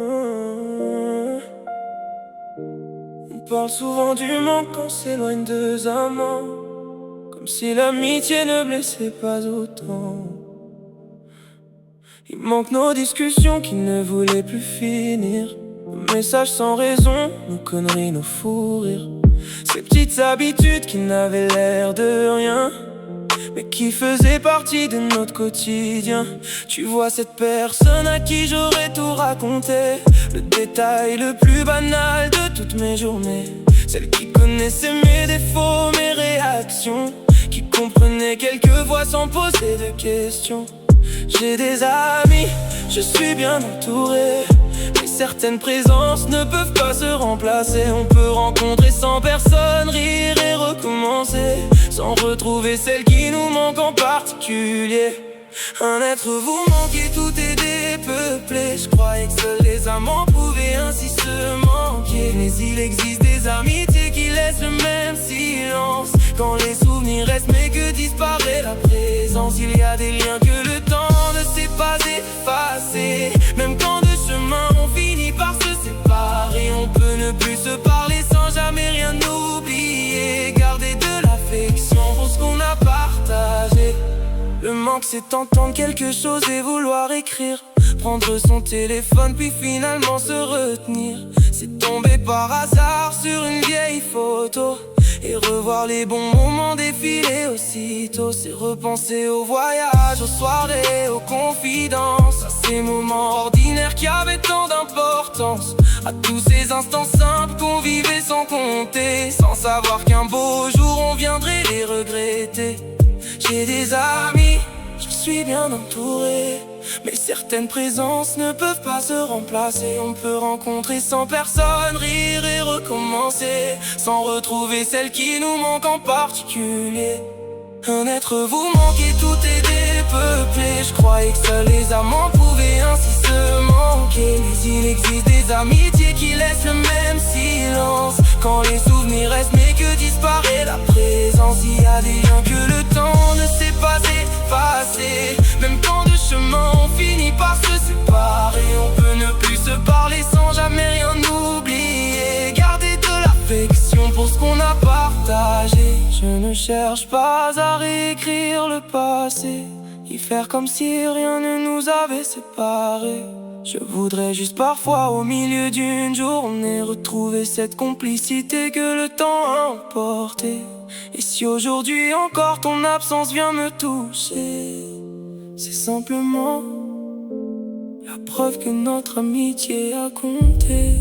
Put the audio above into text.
On parle souvent du manque quand s'éloigne deux amants, comme si l'amitié ne blessait pas autant. Il manque nos discussions qui ne voulaient plus finir, nos messages sans raison, nos conneries, nos fous rires. Ces petites habitudes qui n'avaient l'air de rien, mais qui faisaient partie de notre quotidien. Tu vois cette personne à qui j'aurais tout raconté, le détail le plus banal de toutes mes journées. Celle qui connaissait mes défauts, mes réactions, qui comprenait quelques voix sans poser de questions. J'ai des amis, je suis bien entouré, mais certaines présences ne peuvent pas se remplacer. On peut rencontrer 100 personnes, rire et recommencer, sans retrouver celle qui nous manque en particulier. Un être vous manque et tout est dépeuplé. Je croyais que seuls les amants pouvaient ainsi se manquer, mais il existe des amitiés qui laissent le même silence. Quand les souvenirs restent mais que disparaît la présence, il y a des liens que le temps ne sait pas effacer. Même quand de chemin on finit par se séparer, on peut ne plus se parler sans jamais rien oublier. Garder de l'affection pour ce qu'on a partagé. Le manque c'est entendre quelque chose et vouloir écrire, prendre son téléphone puis finalement se retenir. C'est tomber par hasard sur une vieille photo et revoir les bons moments défiler aussitôt. C'est repenser aux voyages, aux soirées, aux confidences, à ces moments ordinaires qui avaient tant d'importance, à tous ces instants simples qu'on vivait sans compter, sans savoir qu'un beau jour on viendrait les regretter. J'ai des amis, je suis bien entouré, mais certaines présences ne peuvent pas se remplacer. On peut rencontrer 100 personnes, rire et recommencer, sans retrouver celle qui nous manque en particulier. Un être vous manque et tout est dépeuplé. Je croyais que seuls les amants pouvaient ainsi se manquer, mais il existe des amitiés qui laissent le même silence. Quand les souvenirs restent mais que disparaît la présence, il y a des liens que le temps ne sait pas effacer. Même quand de chemin on finit par se séparer, on peut ne plus se parler sans jamais rien oublier. Garder de l'affection pour ce qu'on a partagé. Je ne cherche pas à réécrire le passé, y faire comme si rien ne nous avait séparés. Je voudrais juste parfois au milieu d'une journée retrouver cette complicité que le temps a emportée. Et si aujourd'hui encore ton absence vient me toucher, c'est simplement la preuve que notre amitié a compté.